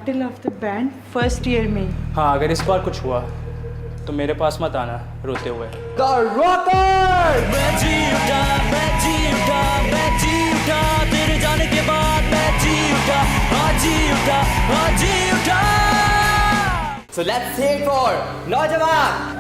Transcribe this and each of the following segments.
Battle of the band first year में। हाँ, अगर इस बार कुछ हुआ तो मेरे पास मत आना रोते हुए। तेरे जाने के बाद मैं जी उठा, हाँ जी उठा, हाँ जी उठा। So let's say it for नौजवान।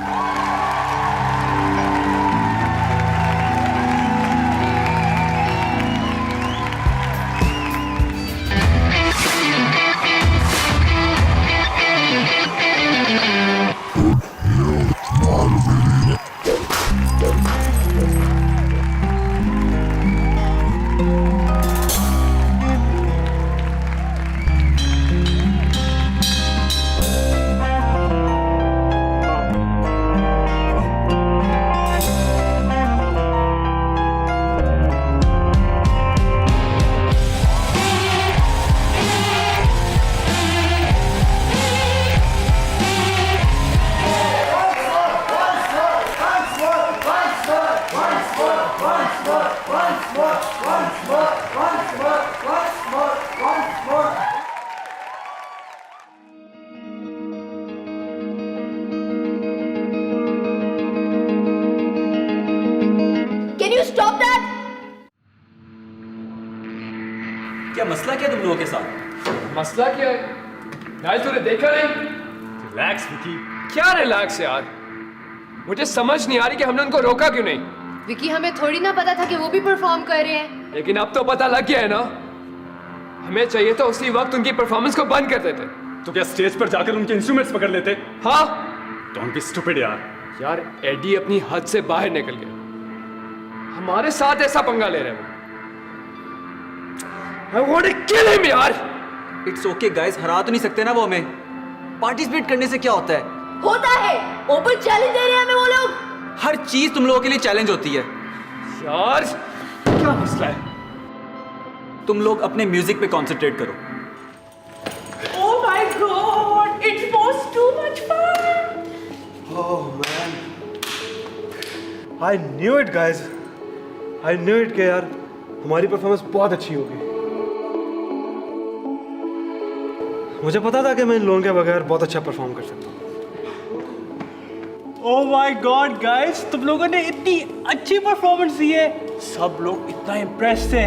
Can you stop that? क्या मसला क्या तुम लोगों के साथ? मसला क्या है? नाइल तूने देखा नहीं? रिलैक्स विकी। क्या रिलैक्स यार? मुझे समझ नहीं आ रही कि हमने उनको रोका क्यों नहीं। विकी, हमें थोड़ी ना पता था कि वो भी परफॉर्म कर रहे हैं। लेकिन अब तो पता लग गया है ना। हमें चाहिए तो उसी वक्त उनकी परफॉर्मेंस को बंद कर देते। तो क्या स्टेज पर जाकर उनके इंस्ट्रूमेंट्स पकड़ लेते? हाँ डोंट बी स्टूपिड यार। यार, एडी अपनी हद से बाहर निकल गया। हमारे साथ ऐसा पंगा ले रहे हैं। I want to kill him यार। इट्स ओके गाइस, हरा तो नहीं सकते ना वो हमें। पार्टिसिपेट करने से क्या होता है? होता है, ओपन चैलेंज दे रहे हैं हमें वो लोग। हर चीज तुम लोगों के लिए चैलेंज होती है। यार क्या मसला है? तुम लोग अपने म्यूजिक पे कंसंट्रेट करो। Oh my God! It was too much fun. Oh man, I knew it guys. I knew it कि यार हमारी परफॉर्मेंस बहुत अच्छी होगी। मुझे पता था कि मैं इन लोगों के बगैर बहुत अच्छा परफॉर्म कर सकता हूँ। Oh my God, guys! तुम लोगों ने इतनी अच्छी परफॉर्मेंस दी है। सब लोग इतना इम्प्रेस थे।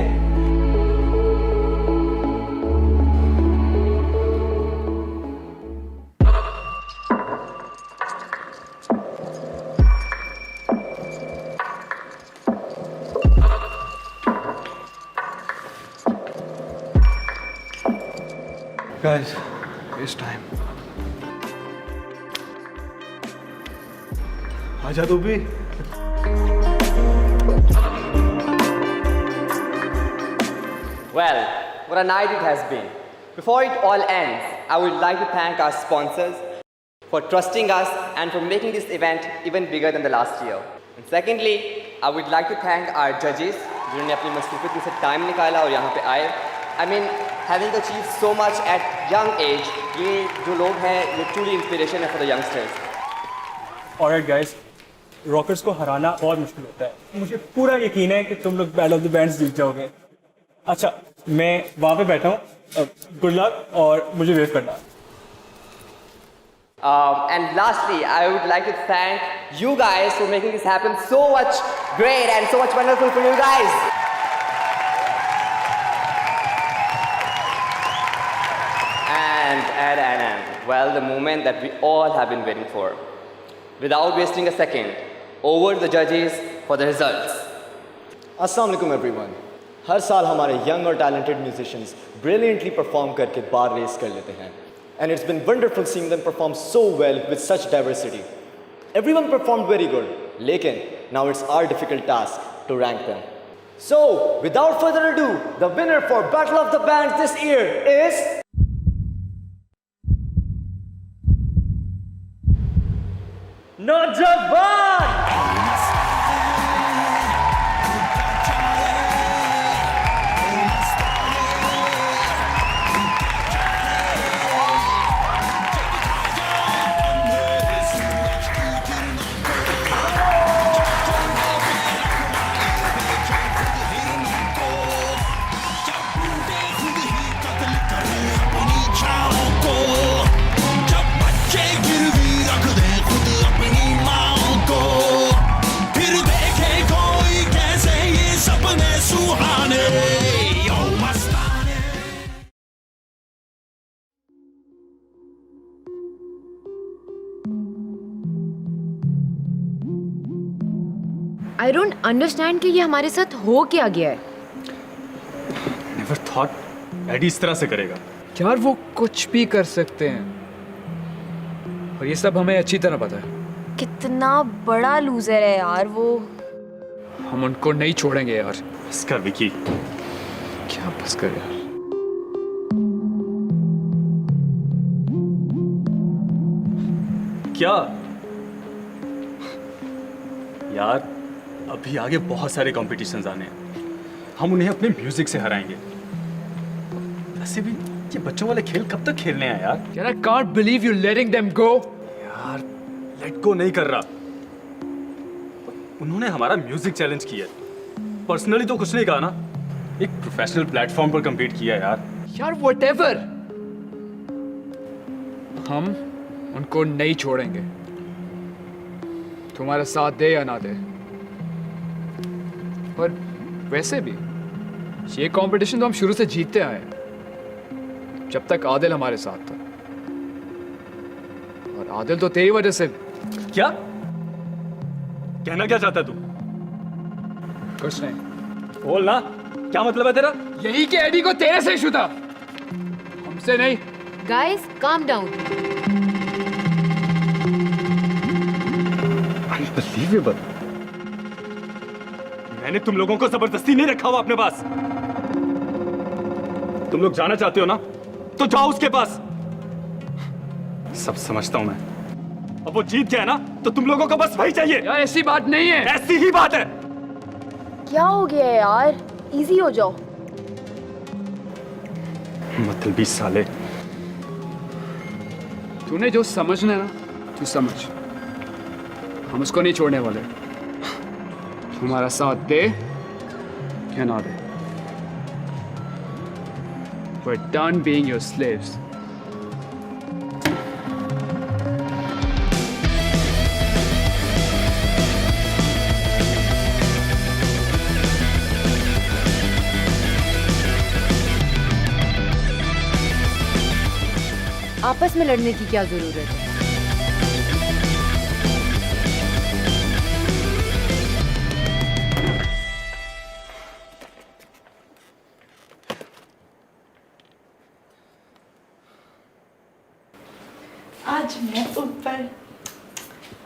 Guys, it's time. आजा तू भी। Well, what a night it has been. Before it all ends, I would like to thank our sponsors for trusting us and for making this event even bigger than the last year. And secondly, I would like to thank our judges जिन्होंने अपनी मसरूफियत में से time निकाला और यहाँ पे आए. I mean, having achieved so much at young age, ये जो लोग हैं, ये truly inspiration है for the youngsters. Alright guys, rockers को हराना बहुत मुश्किल होता है। मुझे पूरा यकीन है कि तुम लोग बैटल ऑफ द बैंड्स जीत जाओगे। अच्छा, मैं वहाँ पे बैठा हूँ। गुड लक और मुझे वेव करना। And lastly, I would like to thank you guys for making this happen so much great and so much wonderful for you guys. And well, the moment that we all have been waiting for. Without wasting a second, over to the judges for the results. अस्सलाम वालेकुम everyone. हर साल हमारे young और talented musicians brilliantly perform करके बार race कर लेते हैं and it's been wonderful seeing them perform so well with such diversity. Everyone performed very good, lekin now it's our difficult task to rank them. So, without further ado, the winner for Battle of the Bands this year is नौजवान। को रख दे खुद अपनी माँ को, फिर देखे कोई कैसे ये सपने सुहाने यो मस्ताने। आई डोंट अंडरस्टैंड कि ये हमारे साथ हो क्या गया है। नेवर थॉट एडी इस तरह से करेगा। यार वो कुछ भी कर सकते हैं और ये सब हमें अच्छी तरह पता है। कितना बड़ा लूजर है यार वो। हम उनको नहीं छोड़ेंगे यार। बस कर विकी। क्या बस कर यार। क्या यार, अभी आगे बहुत सारे कॉम्पिटिशन्स आने हैं, हम उन्हें अपने म्यूजिक से हराएंगे। वैसे भी ये बच्चों वाले खेल कब तक खेलने हैं यार? यार I can't believe you letting them go। यार लेट गो नहीं कर रहा। उन्होंने हमारा म्यूजिक चैलेंज किया, पर्सनली तो कुछ नहीं कहा ना, एक प्रोफेशनल प्लेटफॉर्म पर compete किया यार। यार whatever, हम उनको नहीं छोड़ेंगे, तुम्हारा साथ दे या ना दे। पर वैसे भी ये कंपटीशन तो हम शुरू से जीतते आए हैं, जब तक आदिल हमारे साथ था। और आदिल तो तेरी वजह से। क्या कहना क्या चाहता तू? कुछ नहीं। बोल ना, क्या मतलब है तेरा? यही कि एडी को तेरे से इशू था, हमसे नहीं। Guys calm down. अनबिलीवेबल। मैंने तुम लोगों को जबरदस्ती नहीं रखा हुआ अपने पास। तुम लोग जाना चाहते हो ना, तो जाओ उसके पास। सब समझता हूं मैं। अब वो जीत गया ना, तो तुम लोगों को बस वही चाहिए। यार ऐसी बात नहीं है। ऐसी ही बात है। क्या हो गया है यार, इजी हो जाओ। मतलबी साले। तूने जो समझना है ना, तू समझ। हम उसको नहीं छोड़ने वाले। हमारा साथ दे या ना दे। We're done being your slaves. आपस में लड़ने की क्या जरूरत है? आज मैं ऊपर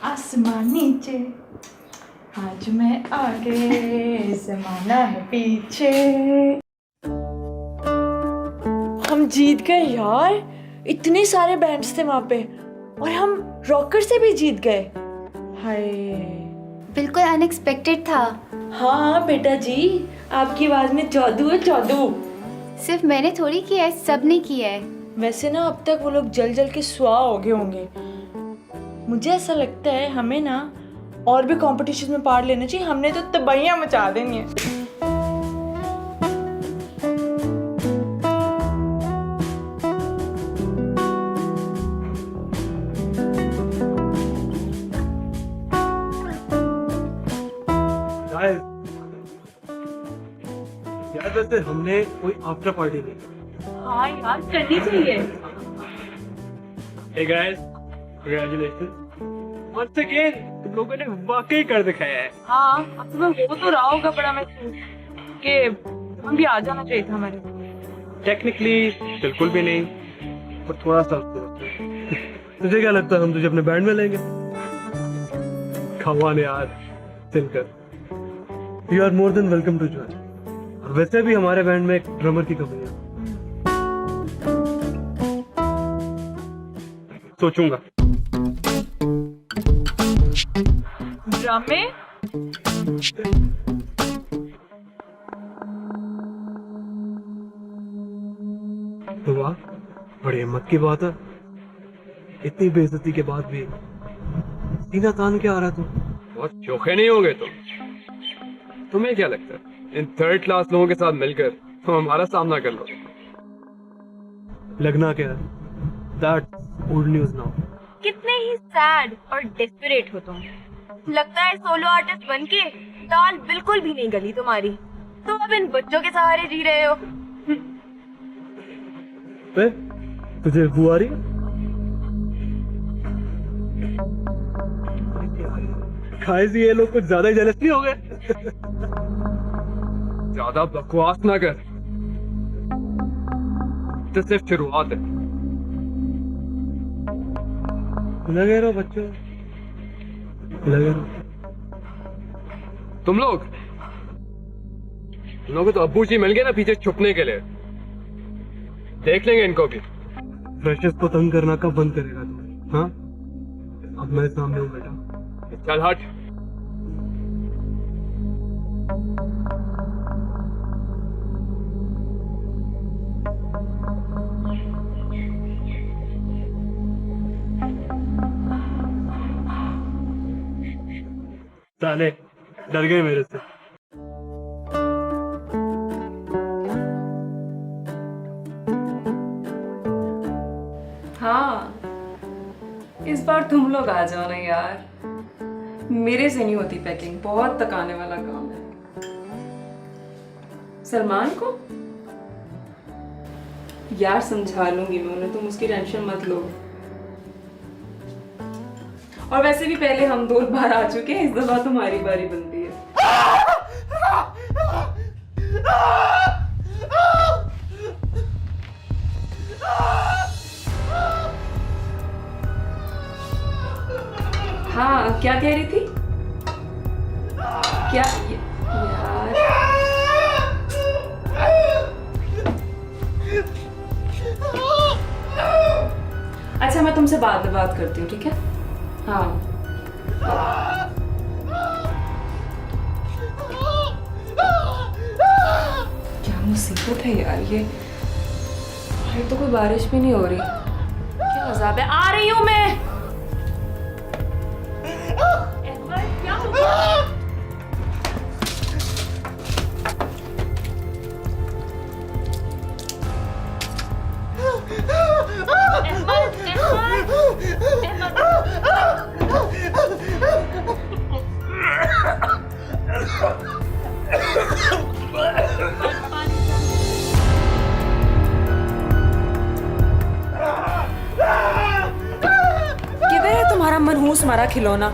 आसमान नीचे, आज मैं आगे जमाना है पीछे। हम जीत गए यार, इतने सारे बैंड्स थे वहां पे और हम रॉकर से भी जीत गए। हाय बिल्कुल अनएक्सपेक्टेड था। हाँ बेटा जी, आपकी आवाज में जादू है जादू। सिर्फ मैंने थोड़ी किया है, सबने किया है। वैसे ना अब तक वो लोग जल जल के स्वाह हो गए होंगे। मुझे ऐसा लगता है हमें ना और भी कंपटीशन में पार्ट लेना चाहिए। हमने तो तबाहियां मचा देनी है। यार वैसे हमने कोई आफ्टर पार्टी नहीं। हाँ यार करनी चाहिए। Hey guys, congratulations. Once again, तुम लोगों ने वाकई कर दिखाया है। हाँ अब तुम्हें हो तो रहा होगा बड़ा महसूस कि हम भी आ जाना चाहिए था हमारे। टेक्निकली बिल्कुल भी नहीं, पर थोड़ा सा तुझे क्या लगता है हम तुझे अपने बैंड में लेंगे? खवान यार, सिंकर, you are more than welcome to join. और वैसे भी हमारे बैंड में एक ड्रमर की कमी है। सोचूंगा। ड्रामे तो वाह, बड़ी हिम्मत की बात है। इतनी बेइज्जती के बाद भी सीना तान के आ रहा तू। बहुत चोखे नहीं होगे तुम्हें क्या लगता है इन थर्ड क्लास लोगों के साथ मिलकर तुम हमारा सामना कर लो? लगना क्या है? That's old news now. कितने ही सैड और डेस्परेट हो तुम। लगता है सोलो आर्टिस्ट बनके दाल बिल्कुल भी नहीं गली तुम्हारी, तुम अब इन बच्चों के सहारे जी रहे हो। तुझे बू आ रही है? गाइस ये लोग कुछ ज्यादा ही जेलस नहीं हो गए? ज्यादा बकवास ना कर, तो सिर्फ शुरुआत है। लगे रहो बच्चों, लगे रहो। तुम लोग तो अब्बू जी मिल गए ना पीछे छुपने के लिए, देख लेंगे इनको भी। फ्रेशर्स को तंग करना कब बंद करेगा तू? हाँ, अब मैं सामने हूँ बेटा। चल हट। साले डर गए मेरे से। हाँ, इस बार तुम लोग आ जाओ ना यार, मेरे से नहीं होती पैकिंग, बहुत थकाने वाला काम है। सलमान को यार समझा लूंगी मैं उन्हें, तुम उसकी टेंशन मत लो। और वैसे भी पहले हम 2 बार आ चुके हैं, इस दफा तुम्हारी बारी बनती है। हाँ, क्या कह रही थी? क्या यार? अच्छा, मैं तुमसे बाद में बात करती हूँ, ठीक है? हाँ। क्या मुसीबत है यार ये तो कोई बारिश भी नहीं हो रही, क्या अज़ाब है। आ रही हूँ मैं। क्या हुआ? किधर है तुम्हारा मनहूस मारा खिलौना?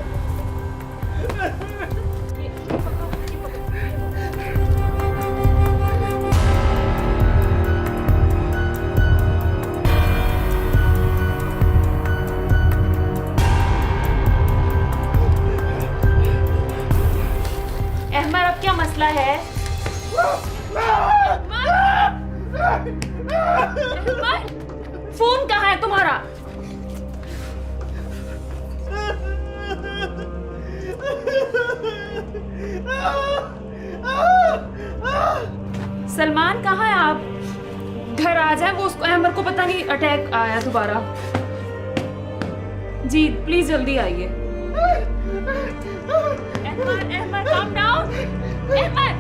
अहमद, अब क्या मसला है? फोन कहाँ है तुम्हारा? सलमान कहाँ है आप? घर आ जाए, वो उसको अहमद को पता नहीं अटैक आया दोबारा। जी प्लीज जल्दी आइए। Ahmad calm down। अहमद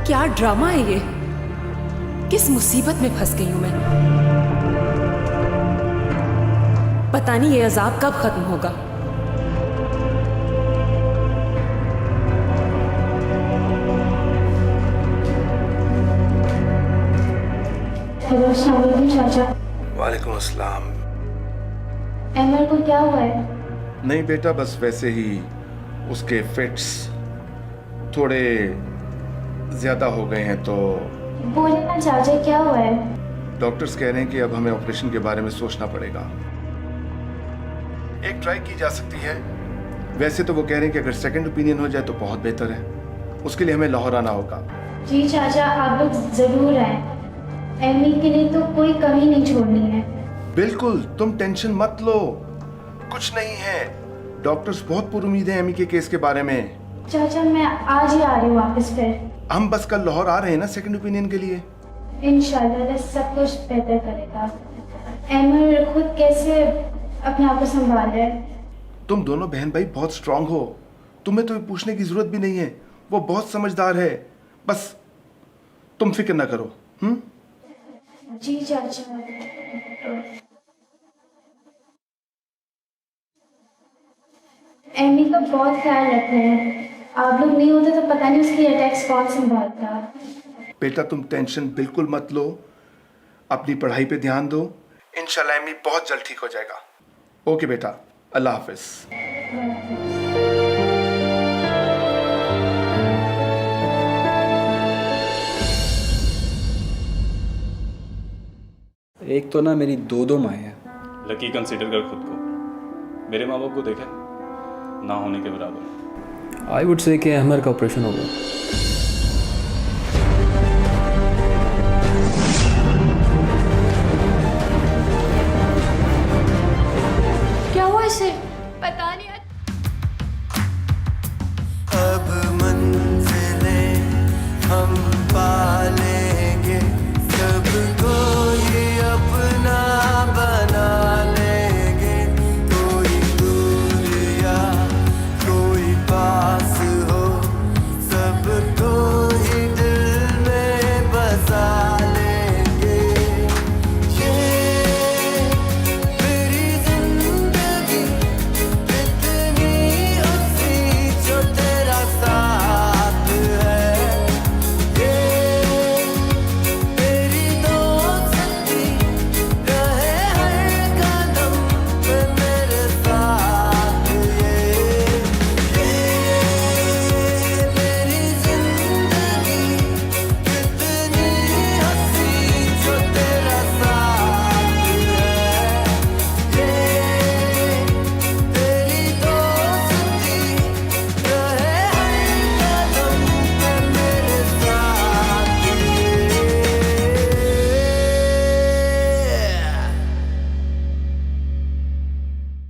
क्या ड्रामा है ये? किस मुसीबत में फंस गई हूं मैं? पता नहीं ये अजाब कब खत्म होगा। हेलो, अस्सलाम वालेकुम चाचा। वालेकुम अस्सलाम। अहमद को क्या हुआ है? नहीं बेटा, बस वैसे ही उसके फिट्स थोड़े ज्यादा हो गए हैं, तो बोले ना चाचा, क्या हुआ है? डॉक्टर्स कह रहे हैं कि अब हमें ऑपरेशन के बारे में सोचना पड़ेगा। एक ट्राई की जा सकती है। वैसे तो वो कह रहे हैं कि अगर सेकंड ओपिनियन हो जाए तो बहुत बेहतर है। उसके लिए हमें लाहौर आना होगा। जी चाचा, आप लोग जरूर आए। एमी के लिए तो कोई कमी नहीं छोड़नी है। बिल्कुल, तुम टेंशन मत लो, कुछ नहीं है। डॉक्टर्स बहुत पुरुमीद हैं एमी के केस के बारे में। चाचा मैं आज ही आ रही हूँ वापस फिर। हम बस कल लाहौर आ रहे हैं ना सेकंड ओपिनियन के लिए। इंशाल्लाह सब कुछ बेहतर करेगा। एमी खुद कैसे अपने आप को संभाल रहे हैं? तुम दोनों बहन भाई बहुत स्ट्रांग हो, तुम्हें तो ये पूछने की जरूरत भी नहीं है, वो बहुत समझदार है। बस तुम फिक्र ना करो। जी चाचा। एमी का बहुत ख्याल रखना है, आप लोग नहीं होते तो पता नहीं उसकी अटैक्स कौन संभालता। बेटा तुम टेंशन बिल्कुल मत लो, अपनी पढ़ाई पे ध्यान दो, इंशाल्लाह एमी बहुत जल्द ठीक हो जाएगा। ओके बेटा, अल्लाह हाफिज। एक तो ना मेरी दो माएँ हैं। लकी कंसीडर कर खुद को, मेरे माँ बाप को देखे ना होने के बराबर। आई वुड से कि अहमर का ऑपरेशन होगा।